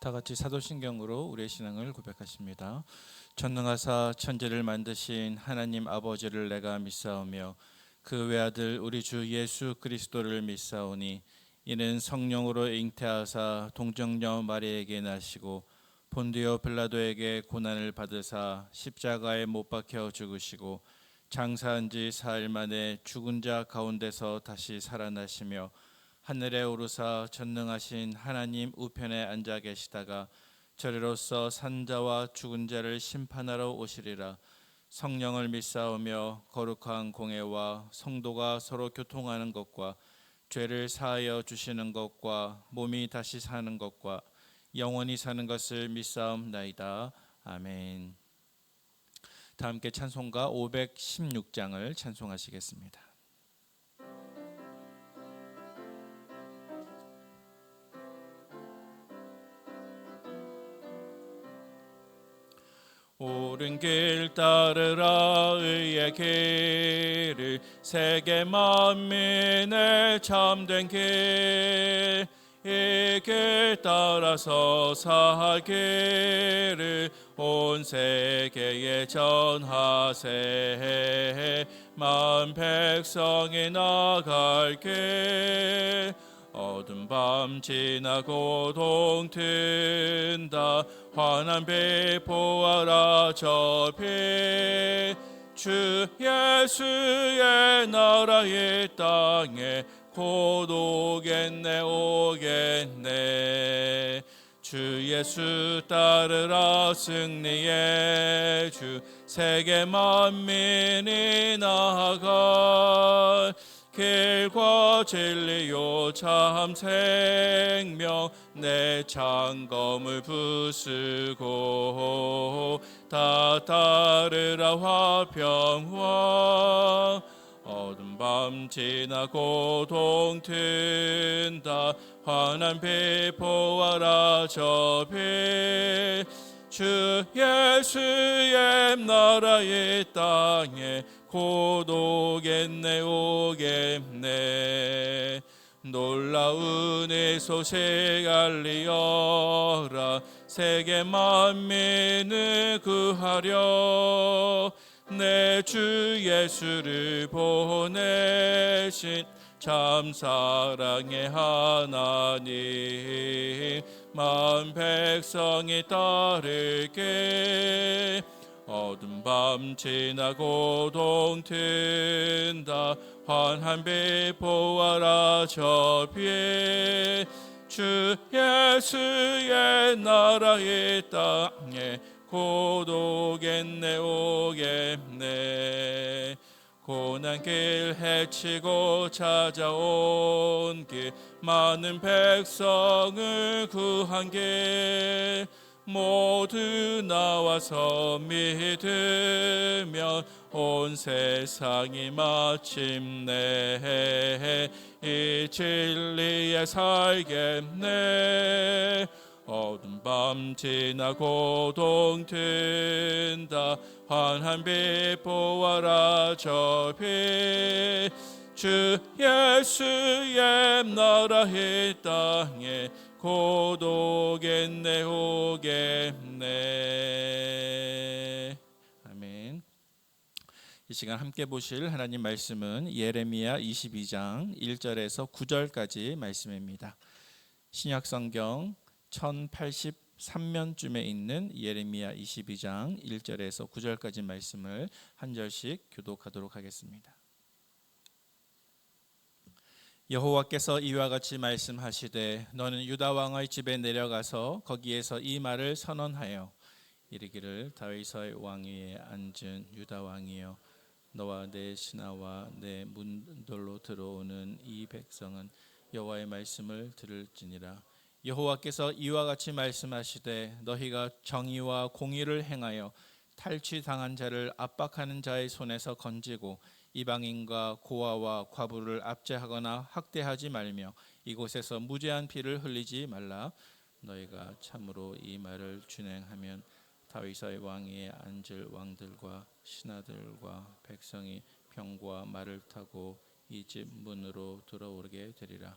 다 같이 사도신경으로 우리의 신앙을 고백하십니다. 전능하사 천지를 만드신 하나님 아버지를 내가 믿사오며 그 외아들 우리 주 예수 그리스도를 믿사오니 이는 성령으로 잉태하사 동정녀 마리에게 나시고 본디오 빌라도에게 고난을 받으사 십자가에 못 박혀 죽으시고 장사한 지 사흘 만에 죽은 자 가운데서 다시 살아나시며 하늘에 오르사 전능하신 하나님 우편에 앉아 계시다가 저리로서 산자와 죽은 자를 심판하러 오시리라. 성령을 믿사오며 거룩한 공회와 성도가 서로 교통하는 것과 죄를 사하여 주시는 것과 몸이 다시 사는 것과 영원히 사는 것을 믿사옵나이다. 아멘. 다 함께 찬송가 516장을 찬송하시겠습니다. 옳은 길 따르라 의의 길을 세계 만민의 참된 길 이 길 따라서 살기를 온 세계에 전하세 만 백성이 나갈 길 어두운 밤 지나고 동튼다 환한 빛 보아라 저 빛 주 예수의 나라 이 땅에 곧 오겠네 오겠네 주 예수 따르라 승리의 주 세계 만민이 나아갈 길과 진리요 참 생명 내 창검을 부수고 다 따르라 화평왕 어두운 밤 지나고 동튼다 환한 빛 보아라 저 빛 주 예수의 나라 이 땅에 곧 오겠네 오겠네 놀라운 이 소식 알리어라 세계 만민을 구하려 내 주 예수를 보내신 참 사랑의 하나님 만 백성이 따르게 어두운 밤 지나고 동튼다 환한 빛 보아라 저 빛 주 예수의 나라 이 땅에 곧 오겠네 오겠네 고난길 헤치고 찾아온 길 많은 백성을 구한 길 모두 나와서 믿으면 온 세상이 마침내 이 진리에 살겠네 어두운 밤 지나고 동튼다 환한 빛 보아라 저 빛 주 예수의 나라 이 땅에 곧 오겠네 오겠네 아멘. 이 시간 함께 보실 하나님 말씀은 예레미야 22장 1절에서 9절까지 말씀입니다. 신약성경 1083면쯤에 있는 예레미야 22장 1절에서 9절까지 말씀을 한 절씩 교독하도록 하겠습니다. 여호와께서 이와 같이 말씀하시되 너는 유다 왕의 집에 내려가서 거기에서 이 말을 선언하여 이르기를 다윗의 왕위에 앉은 유다 왕이여 너와 내 신하와 내 문들로 들어오는 이 백성은 여호와의 말씀을 들을지니라. 여호와께서 이와 같이 말씀하시되 너희가 정의와 공의를 행하여 탈취당한 자를 압박하는 자의 손에서 건지고 이방인과 고아와 과부를 압제하거나 학대하지 말며 이곳에서 무죄한 피를 흘리지 말라. 너희가 참으로 이 말을 준행하면 다윗의 왕위에 앉을 왕들과 신하들과 백성이 병과 말을 타고 이 집 문으로 들어오게 되리라.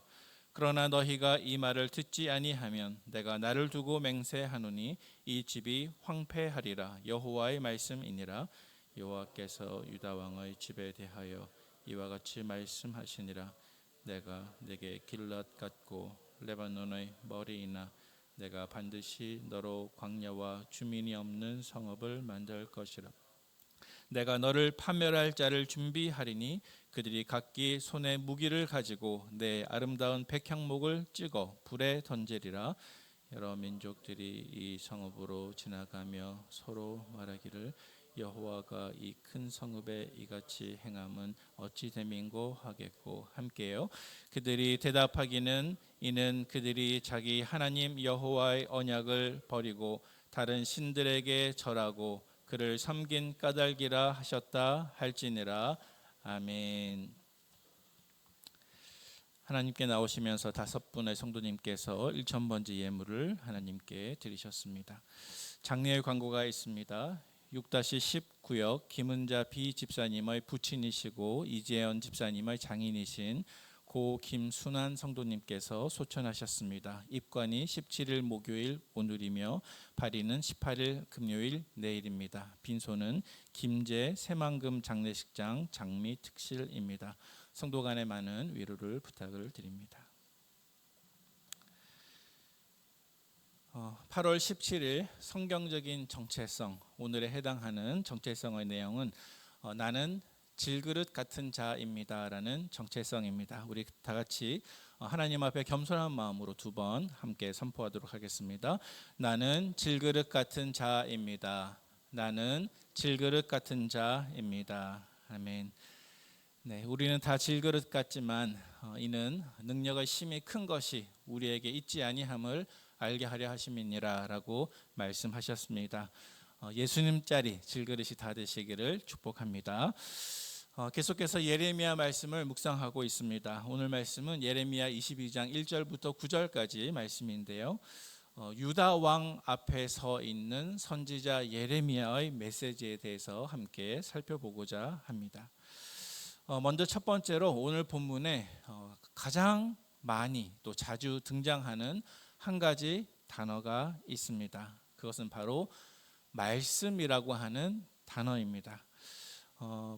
그러나 너희가 이 말을 듣지 아니하면 내가 나를 두고 맹세하노니 이 집이 황폐하리라. 여호와의 말씀이니라. 여호와께서 유다 왕의 집에 대하여 이와 같이 말씀하시니라. 내가 내게 길랏 같고 레바논의 머리이나 내가 반드시 너로 광야와 주민이 없는 성읍을 만들 것이라. 내가 너를 파멸할 자를 준비하리니 그들이 각기 손에 무기를 가지고 내 아름다운 백향목을 찍어 불에 던지리라. 여러 민족들이 이 성읍으로 지나가며 서로 말하기를 여호와가 이 큰 성읍에 이같이 행함은 어찌 됨인고 하겠고 함께요. 그들이 대답하기는 이는 그들이 자기 하나님 여호와의 언약을 버리고 다른 신들에게 절하고 그를 섬긴 까닭이라 하셨다 할지니라. 아멘. 하나님께 나오시면서 5분의 성도님께서 1000번째 예물을 하나님께 드리셨습니다. 장례의 광고가 있습니다. 6-19역 김은자 비 집사님의 부친이시고 이재현 집사님의 장인이신 고 김순환 성도님께서 소천하셨습니다. 입관이 17일 목요일 오늘이며 발인은 18일 금요일 내일입니다. 빈소는 김제 새만금 장례식장 장미 특실입니다. 성도 간의 많은 위로를 부탁을 드립니다. 8월 17일 성경적인 정체성, 오늘에 해당하는 정체성의 내용은 나는 질그릇 같은 자입니다 라는 정체성입니다. 우리 다 같이 하나님 앞에 겸손한 마음으로 2번 함께 선포하도록 하겠습니다. 나는 질그릇 같은 자입니다. 나는 질그릇 같은 자입니다. 아멘. 네, 우리는 다 질그릇 같지만 이는 능력의 심히 큰 것이 우리에게 있지 아니함을 알게 하려 하심이니라라고 말씀하셨습니다. 예수님짜리 질그릇이 다 되시기를 축복합니다. 계속해서 예레미야 말씀을 묵상하고 있습니다. 오늘 말씀은 예레미야 22장 1절부터 9절까지 말씀인데요. 유다 왕 앞에 서 있는 선지자 예레미야의 메시지에 대해서 함께 살펴보고자 합니다. 먼저 첫 번째로 오늘 본문에 가장 많이 또 자주 등장하는 한 가지 단어가 있습니다. 그것은 바로 말씀이라고 하는 단어입니다.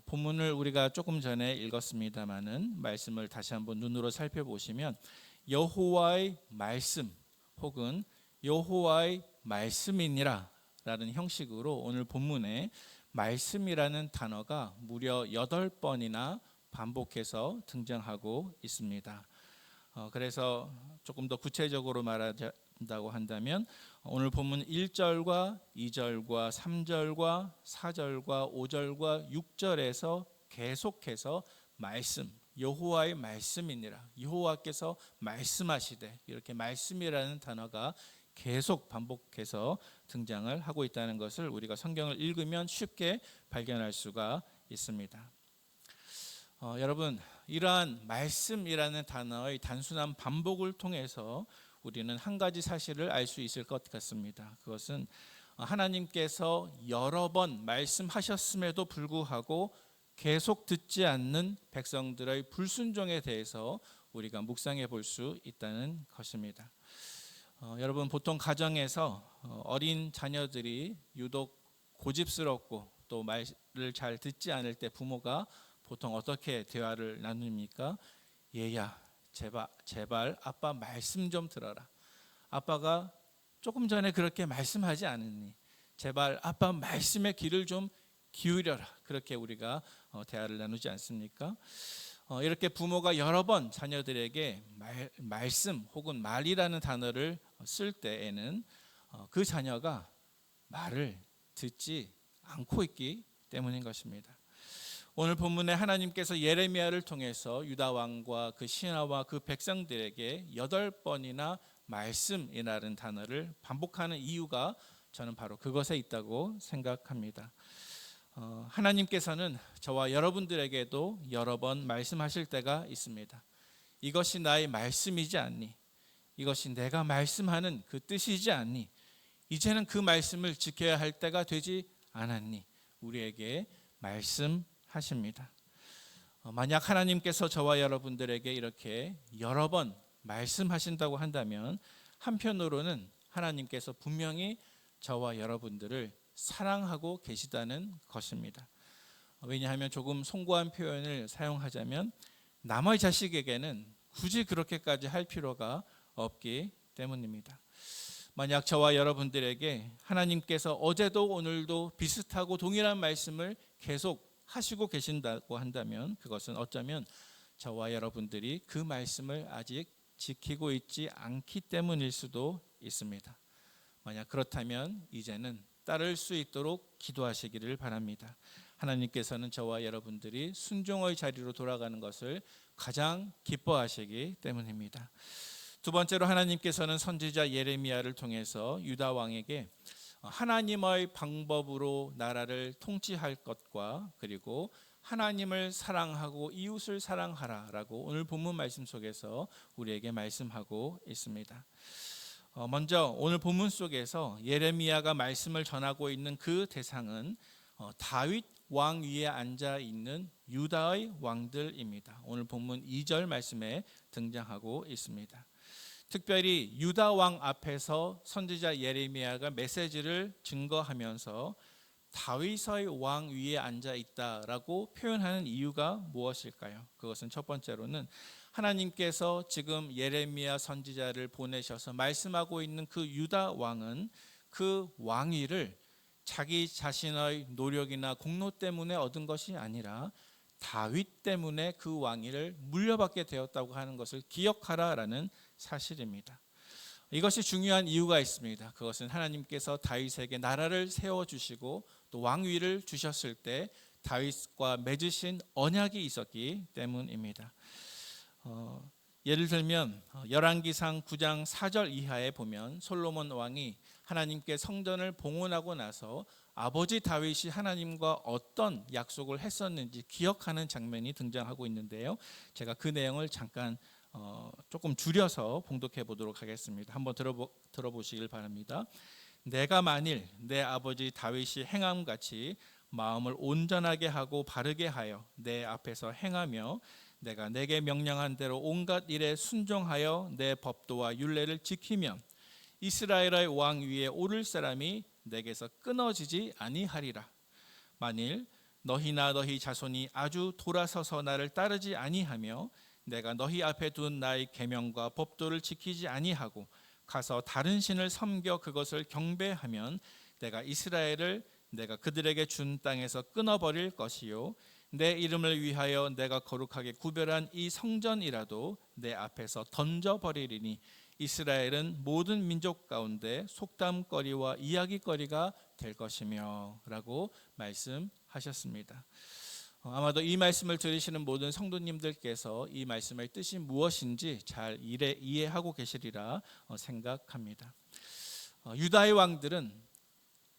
본문을 우리가 조금 전에 읽었습니다마는 말씀을 다시 한번 눈으로 살펴보시면 여호와의 말씀 혹은 여호와의 말씀이니라 라는 형식으로 오늘 본문에 말씀이라는 단어가 무려 8번이나 반복해서 등장하고 있습니다. 그래서 조금 더 구체적으로 말한다고 한다면 오늘 본문 1절과 2절과 3절과 4절과 5절과 6절에서 계속해서 말씀, 여호와의 말씀이니라, 여호와께서 말씀하시되, 이렇게 말씀이라는 단어가 계속 반복해서 등장을 하고 있다는 것을 우리가 성경을 읽으면 쉽게 발견할 수가 있습니다. 여러분, 이러한 말씀이라는 단어의 단순한 반복을 통해서 우리는 한 가지 사실을 알 수 있을 것 같습니다. 그것은 하나님께서 여러 번 말씀하셨음에도 불구하고 계속 듣지 않는 백성들의 불순종에 대해서 우리가 묵상해 볼 수 있다는 것입니다. 여러분, 보통 가정에서 어린 자녀들이 유독 고집스럽고 또 말을 잘 듣지 않을 때 부모가 보통 어떻게 대화를 나눕니까? 얘야, 제발 아빠 말씀 좀 들어라. 아빠가 조금 전에 그렇게 말씀하지 않았니? 제발 아빠 말씀의 귀를 좀 기울여라. 그렇게 우리가 대화를 나누지 않습니까? 이렇게 부모가 여러 번 자녀들에게 말씀 혹은 말이라는 단어를 쓸 때에는 그 자녀가 말을 듣지 않고 있기 때문인 것입니다. 오늘 본문에 하나님께서 예레미야를 통해서 유다 왕과 그 신하와 그 백성들에게 8번이나 말씀이라는 단어를 반복하는 이유가 저는 바로 그것에 있다고 생각합니다. 하나님께서는 저와 여러분들에게도 여러 번 말씀하실 때가 있습니다. 이것이 나의 말씀이지 않니? 이것이 내가 말씀하는 그 뜻이지 않니? 이제는 그 말씀을 지켜야 할 때가 되지 않았니? 우리에게 말씀하십니다. 만약 하나님께서 저와 여러분들에게 이렇게 여러 번 말씀하신다고 한다면 한편으로는 하나님께서 분명히 저와 여러분들을 사랑하고 계시다는 것입니다. 왜냐하면 조금 송구한 표현을 사용하자면 남의 자식에게는 굳이 그렇게까지 할 필요가 없기 때문입니다. 만약 저와 여러분들에게 하나님께서 어제도 오늘도 비슷하고 동일한 말씀을 계속 하시고 계신다고 한다면 그것은 어쩌면 저와 여러분들이 그 말씀을 아직 지키고 있지 않기 때문일 수도 있습니다. 만약 그렇다면 이제는 따를 수 있도록 기도하시기를 바랍니다. 하나님께서는 저와 여러분들이 순종의 자리로 돌아가는 것을 가장 기뻐하시기 때문입니다. 두 번째로 하나님께서는 선지자 예레미야를 통해서 유다 왕에게 하나님의 방법으로 나라를 통치할 것과 그리고 하나님을 사랑하고 이웃을 사랑하라라고 오늘 본문 말씀 속에서 우리에게 말씀하고 있습니다. 먼저 오늘 본문 속에서 예레미야가 말씀을 전하고 있는 그 대상은 다윗 왕 위에 앉아 있는 유다의 왕들입니다. 오늘 본문 2절 말씀에 등장하고 있습니다. 특별히 유다 왕 앞에서 선지자 예레미야가 메시지를 증거하면서 다윗의 왕 위에 앉아 있다라고 표현하는 이유가 무엇일까요? 그것은 첫 번째로는 하나님께서 지금 예레미야 선지자를 보내셔서 말씀하고 있는 그 유다 왕은 그 왕위를 자기 자신의 노력이나 공로 때문에 얻은 것이 아니라 다윗 때문에 그 왕위를 물려받게 되었다고 하는 것을 기억하라라는 사실입니다. 이것이 중요한 이유가 있습니다. 그것은 하나님께서 다윗에게 나라를 세워주시고 또 왕위를 주셨을 때 다윗과 맺으신 언약이 있었기 때문입니다. 예를 들면 열왕기상 9장 4절 이하에 보면 솔로몬 왕이 하나님께 성전을 봉헌하고 나서 아버지 다윗이 하나님과 어떤 약속을 했었는지 기억하는 장면이 등장하고 있는데요. 제가 그 내용을 잠깐 조금 줄여서 봉독해 보도록 하겠습니다. 한번 들어보시길 바랍니다. 내가 만일 내 아버지 다윗이 행함같이 마음을 온전하게 하고 바르게 하여 내 앞에서 행하며 내가 내게 명령한 대로 온갖 일에 순종하여 내 법도와 율례를 지키면 이스라엘의 왕 위에 오를 사람이 내게서 끊어지지 아니하리라. 만일 너희나 너희 자손이 아주 돌아서서 나를 따르지 아니하며 내가 너희 앞에 둔 나의 계명과 법도를 지키지 아니하고 가서 다른 신을 섬겨 그것을 경배하면 내가 이스라엘을 내가 그들에게 준 땅에서 끊어버릴 것이요 내 이름을 위하여 내가 거룩하게 구별한 이 성전이라도 내 앞에서 던져버리리니 이스라엘은 모든 민족 가운데 속담거리와 이야기거리가 될 것이며 라고 말씀하셨습니다. 아마도 이 말씀을 들으시는 모든 성도님들께서 이 말씀의 뜻이 무엇인지 잘 이해하고 계시리라 생각합니다. 유다의 왕들은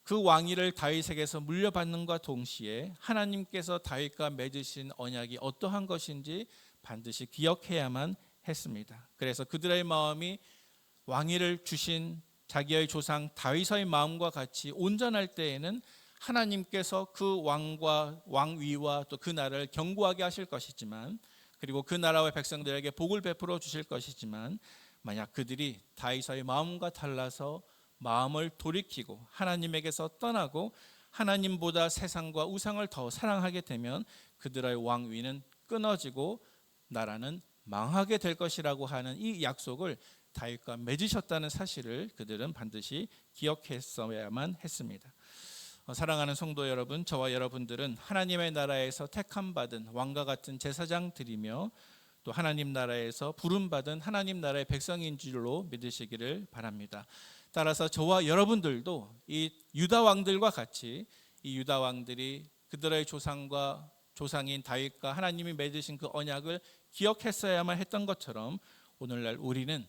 그 왕위를 다윗에게서 물려받는과 동시에 하나님께서 다윗과 맺으신 언약이 어떠한 것인지 반드시 기억해야만 했습니다. 그래서 그들의 마음이 왕위를 주신 자기의 조상 다윗의 마음과 같이 온전할 때에는 하나님께서 그 왕과 왕위와 또 그 나라를 견고하게 하실 것이지만 그리고 그 나라와 백성들에게 복을 베풀어 주실 것이지만 만약 그들이 다윗의 마음과 달라서 마음을 돌이키고 하나님에게서 떠나고 하나님보다 세상과 우상을 더 사랑하게 되면 그들의 왕위는 끊어지고 나라는 망하게 될 것이라고 하는 이 약속을 다윗과 맺으셨다는 사실을 그들은 반드시 기억했어야만 했습니다. 사랑하는 성도 여러분, 저와 여러분들은 하나님의 나라에서 택함받은 왕과 같은 제사장들이며 또 하나님 나라에서 부름받은 하나님 나라의 백성인 줄로 믿으시기를 바랍니다. 따라서 저와 여러분들도 이 유다 왕들과 같이 이 유다 왕들이 그들의 조상인 다윗과 하나님이 맺으신 그 언약을 기억했어야만 했던 것처럼 오늘날 우리는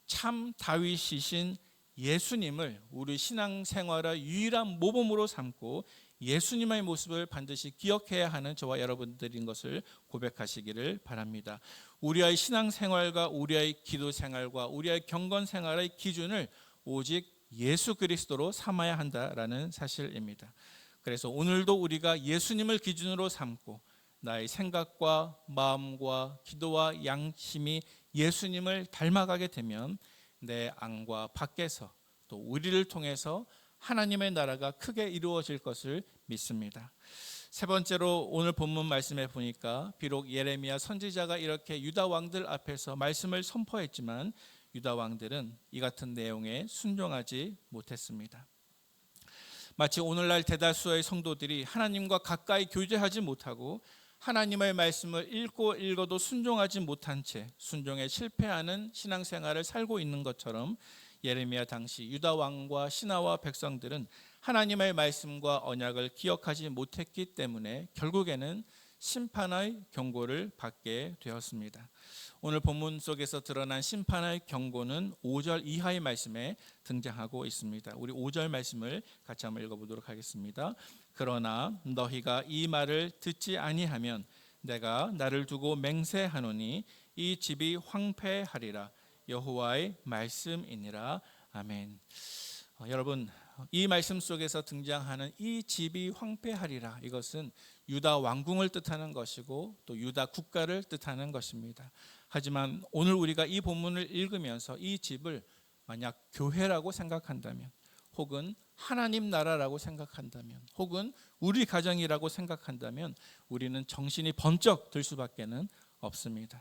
참 다윗이신 예수님을 우리 신앙생활의 유일한 모범으로 삼고 예수님의 모습을 반드시 기억해야 하는 저와 여러분들인 것을 고백하시기를 바랍니다. 우리의 신앙생활과 우리의 기도생활과 우리의 경건생활의 기준을 오직 예수 그리스도로 삼아야 한다라는 사실입니다. 그래서 오늘도 우리가 예수님을 기준으로 삼고 나의 생각과 마음과 기도와 양심이 예수님을 닮아가게 되면 내 안과 밖에서 또 우리를 통해서 하나님의 나라가 크게 이루어질 것을 믿습니다. 세 번째로 오늘 본문 말씀에 보니까 비록 예레미야 선지자가 이렇게 유다 왕들 앞에서 말씀을 선포했지만 유다 왕들은 이 같은 내용에 순종하지 못했습니다. 마치 오늘날 대다수의 성도들이 하나님과 가까이 교제하지 못하고 하나님의 말씀을 읽어도 순종하지 못한 채 순종에 실패하는 신앙생활을 살고 있는 것처럼 예레미야 당시 유다 왕과 신하와 백성들은 하나님의 말씀과 언약을 기억하지 못했기 때문에 결국에는 심판의 경고를 받게 되었습니다. 오늘 본문 속에서 드러난 심판의 경고는 5절 이하의 말씀에 등장하고 있습니다. 우리 5절 말씀을 같이 한번 읽어보도록 하겠습니다. 그러나 너희가 이 말을 듣지 아니하면 내가 나를 두고 맹세하노니 이 집이 황폐하리라. 여호와의 말씀이니라. 아멘. 여러분, 이 말씀 속에서 등장하는 이 집이 황폐하리라, 이것은 유다 왕궁을 뜻하는 것이고 또 유다 국가를 뜻하는 것입니다. 하지만 오늘 우리가 이 본문을 읽으면서 이 집을 만약 교회라고 생각한다면, 혹은 하나님 나라라고 생각한다면, 혹은 우리 가정이라고 생각한다면 우리는 정신이 번쩍 들 수밖에는 없습니다.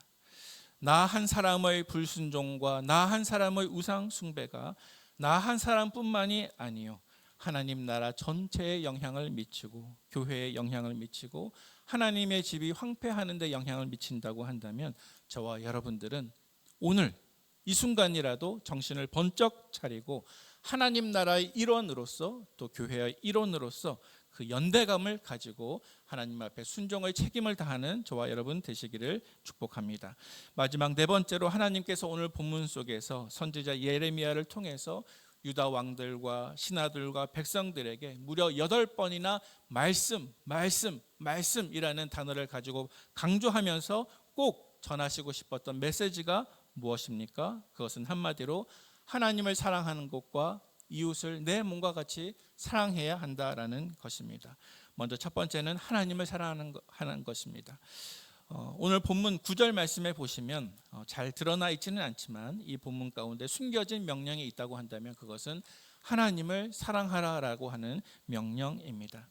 나 한 사람의 불순종과 나 한 사람의 우상 숭배가 나 한 사람뿐만이 아니요 하나님 나라 전체에 영향을 미치고 교회에 영향을 미치고 하나님의 집이 황폐하는 데 영향을 미친다고 한다면 저와 여러분들은 오늘 이 순간이라도 정신을 번쩍 차리고 하나님 나라의 일원으로서 또 교회의 일원으로서 그 연대감을 가지고 하나님 앞에 순종의 책임을 다하는 저와 여러분 되시기를 축복합니다. 마지막 네 번째로 하나님께서 오늘 본문 속에서 선지자 예레미야를 통해서 유다 왕들과 신하들과 백성들에게 무려 8번이나 말씀이라는 단어를 가지고 강조하면서 꼭 전하시고 싶었던 메시지가 무엇입니까? 그것은 한마디로 하나님을 사랑하는 것과 이웃을 내 몸과 같이 사랑해야 한다라는 것입니다. 먼저 첫 번째는 하나님을 사랑하는 것입니다. 오늘 본문 9절 말씀에 보시면 잘 드러나 있지는 않지만 이 본문 가운데 숨겨진 명령이 있다고 한다면 그것은 하나님을 사랑하라라고 하는 명령입니다.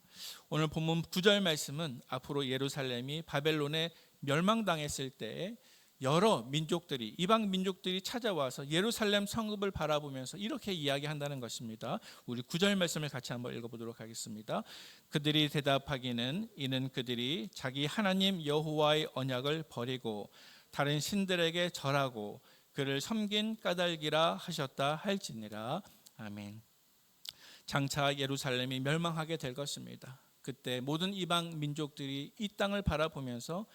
오늘 본문 9절 말씀은 앞으로 예루살렘이 바벨론에 멸망당했을 때에 여러 민족들이, 이방 민족들이 찾아와서 예루살렘 성읍을 바라보면서 이렇게 이야기한다는 것입니다. 우리 9절 말씀을 같이 한번 읽어보도록 하겠습니다. 그들이 대답하기는 이는 그들이 자기 하나님 여호와의 언약을 버리고 다른 신들에게 절하고 그를 섬긴 까닭이라 하셨다 할지니라. 아멘. 장차 예루살렘이 멸망하게 될 것입니다. 그때 모든 이방 민족들이 이 땅을 바라보면서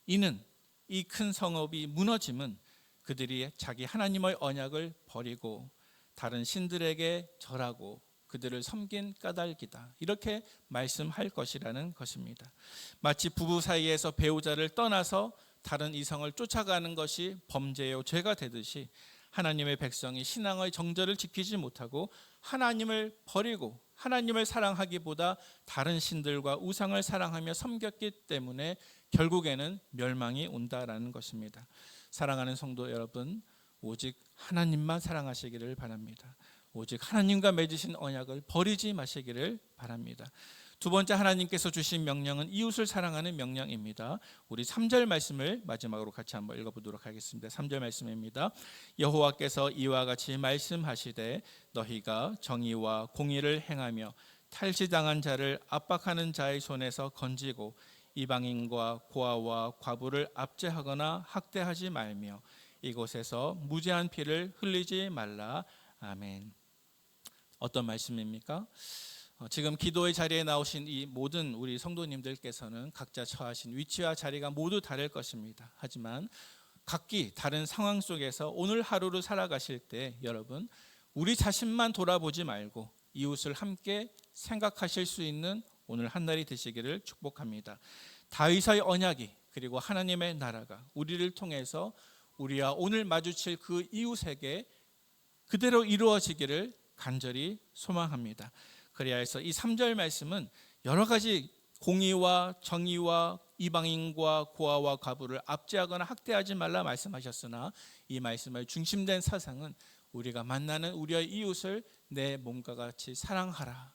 이는 이 큰 성읍이 무너짐은 그들이 자기 하나님의 언약을 버리고 다른 신들에게 절하고 그들을 섬긴 까닭이다, 이렇게 말씀할 것이라는 것입니다. 마치 부부 사이에서 배우자를 떠나서 다른 이성을 쫓아가는 것이 범죄요 죄가 되듯이 하나님의 백성이 신앙의 정절을 지키지 못하고 하나님을 버리고 하나님을 사랑하기보다 다른 신들과 우상을 사랑하며 섬겼기 때문에 결국에는 멸망이 온다라는 것입니다. 사랑하는 성도 여러분, 오직 하나님만 사랑하시기를 바랍니다. 오직 하나님과 맺으신 언약을 버리지 마시기를 바랍니다. 두 번째, 하나님께서 주신 명령은 이웃을 사랑하는 명령입니다. 우리 3절 말씀을 마지막으로 같이 한번 읽어보도록 하겠습니다. 3절 말씀입니다. 여호와께서 이와 같이 말씀하시되 너희가 정의와 공의를 행하며 탈취당한 자를 압박하는 자의 손에서 건지고 이방인과 고아와 과부를 압제하거나 학대하지 말며 이곳에서 무죄한 피를 흘리지 말라. 아멘. 어떤 말씀입니까? 지금 기도의 자리에 나오신 이 모든 우리 성도님들께서는 각자 처하신 위치와 자리가 모두 다를 것입니다. 하지만 각기 다른 상황 속에서 오늘 하루를 살아가실 때 여러분, 우리 자신만 돌아보지 말고 이웃을 함께 생각하실 수 있는 오늘 한날이 되시기를 축복합니다. 다윗의 언약이 그리고 하나님의 나라가 우리를 통해서 우리와 오늘 마주칠 그 이웃에게 그대로 이루어지기를 간절히 소망합니다. 그래야 해서 이 3절 말씀은 여러 가지 공의와 정의와 이방인과 고아와 과부를 압제하거나 학대하지 말라 말씀하셨으나 이 말씀의 중심된 사상은 우리가 만나는 우리의 이웃을 내 몸과 같이 사랑하라,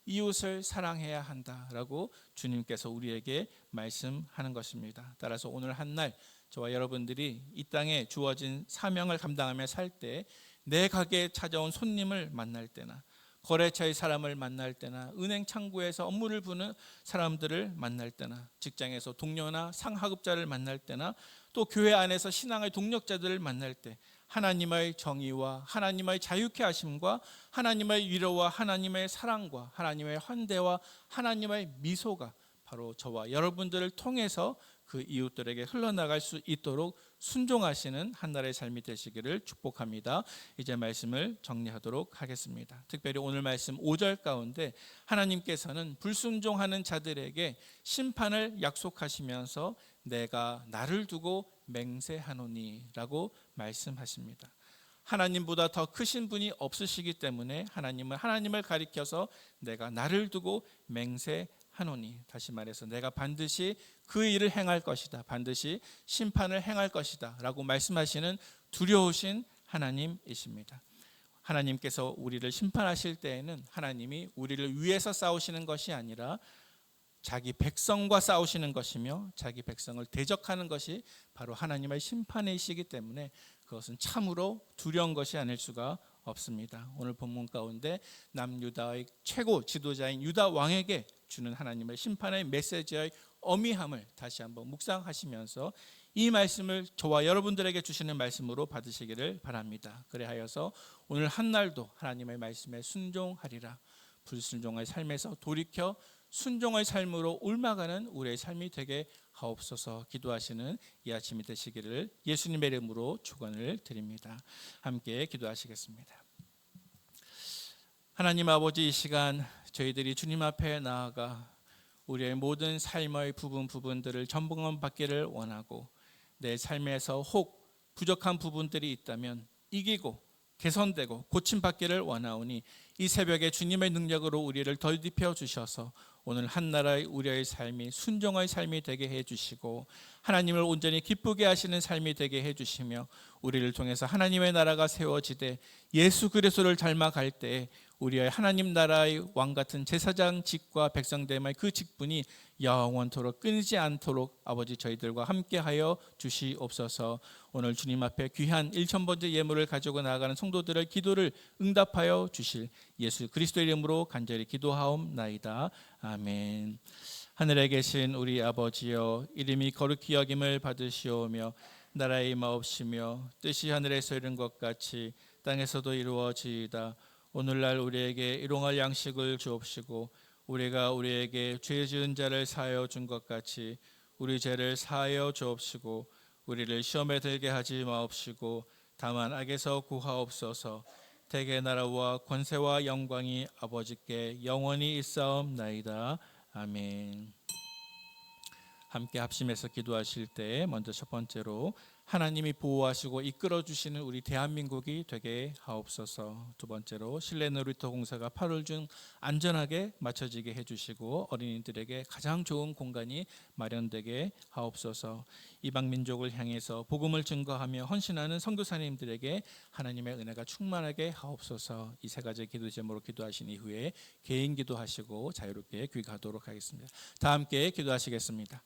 이웃을 사랑해야 한다라고 주님께서 우리에게 말씀하는 것입니다. 따라서 오늘 한날 저와 여러분들이 이 땅에 주어진 사명을 감당하며 살 때, 내 가게에 찾아온 손님을 만날 때나, 거래처의 사람을 만날 때나, 은행 창구에서 업무를 부는 사람들을 만날 때나, 직장에서 동료나 상하급자를 만날 때나, 또 교회 안에서 신앙의 동력자들을 만날 때, 하나님의 정의와 하나님의 자유케 하심과 하나님의 위로와 하나님의 사랑과 하나님의 환대와 하나님의 미소가 바로 저와 여러분들을 통해서 그 이웃들에게 흘러나갈 수 있도록 순종하시는 한날의 삶이 되시기를 축복합니다. 이제 말씀을 정리하도록 하겠습니다. 특별히 오늘 말씀 5절 가운데 하나님께서는 불순종하는 자들에게 심판을 약속하시면서 내가 나를 두고 맹세하노니 라고 말씀하십니다. 하나님보다 더 크신 분이 없으시기 때문에 하나님을 가리켜서 내가 나를 두고 맹세하노니, 다시 말해서 내가 반드시 그 일을 행할 것이다, 반드시 심판을 행할 것이다 라고 말씀하시는 두려우신 하나님이십니다. 하나님께서 우리를 심판하실 때에는 하나님이 우리를 위해서 싸우시는 것이 아니라 자기 백성과 싸우시는 것이며 자기 백성을 대적하는 것이 바로 하나님의 심판이시기 때문에 그것은 참으로 두려운 것이 아닐 수가 없습니다. 오늘 본문 가운데 남유다의 최고 지도자인 유다 왕에게 주는 하나님의 심판의 메시지의 어미함을 다시 한번 묵상하시면서 이 말씀을 저와 여러분들에게 주시는 말씀으로 받으시기를 바랍니다. 그래하여서 오늘 한날도 하나님의 말씀에 순종하리라, 불순종의 삶에서 돌이켜 순종의 삶으로 옮아가는 우리의 삶이 되게 하옵소서 기도하시는 이 아침이 되시기를 예수님의 이름으로 축원을 드립니다. 함께 기도하시겠습니다. 하나님 아버지, 이 시간 저희들이 주님 앞에 나아가 우리의 모든 삶의 부분들을 점검받기를 원하고, 내 삶에서 혹 부족한 부분들이 있다면 이기고 개선되고 고침받기를 원하오니 이 새벽에 주님의 능력으로 우리를 덜입혀 주셔서 오늘 한나라의 우리의 삶이 순종의 삶이 되게 해주시고 하나님을 온전히 기쁘게 하시는 삶이 되게 해주시며, 우리를 통해서 하나님의 나라가 세워지되 예수 그리스도를 닮아갈 때 우리의 하나님 나라의 왕같은 제사장 직과 백성됨의 그 직분이 영원토록 끊이지 않도록 아버지 저희들과 함께하여 주시옵소서. 오늘 주님 앞에 귀한 1000번째 예물을 가지고 나아가는 성도들의 기도를 응답하여 주실 예수 그리스도의 이름으로 간절히 기도하옵나이다. 아멘. 하늘에 계신 우리 아버지여, 이름이 거룩히 여김을 받으시오며 나라의 임하옵시며 뜻이 하늘에서 이룬 것 같이 땅에서도 이루어지이다. 오늘날 우리에게 일용할 양식을 주옵시고 우리가 우리에게 죄 지은 자를 사하여 준 것 같이 우리 죄를 사하여 주옵시고 우리를 시험에 들게 하지 마옵시고 다만 악에서 구하옵소서. 대개 나라와 권세와 영광이 아버지께 영원히 있사옵나이다. 아멘. 함께 합심해서 기도하실 때 먼저 첫 번째로 하나님이 보호하시고 이끌어 주시는 우리 대한민국이 되게 하옵소서. 두 번째로 실내 놀이터 공사가 8월 중 안전하게 마쳐지게 해주시고 어린이들에게 가장 좋은 공간이 마련되게 하옵소서. 이방 민족을 향해서 복음을 증거하며 헌신하는 선교사님들에게 하나님의 은혜가 충만하게 하옵소서. 이 세 가지 기도 제목으로 기도하신 이후에 개인 기도하시고 자유롭게 귀가하도록 하겠습니다. 다 함께 기도하시겠습니다.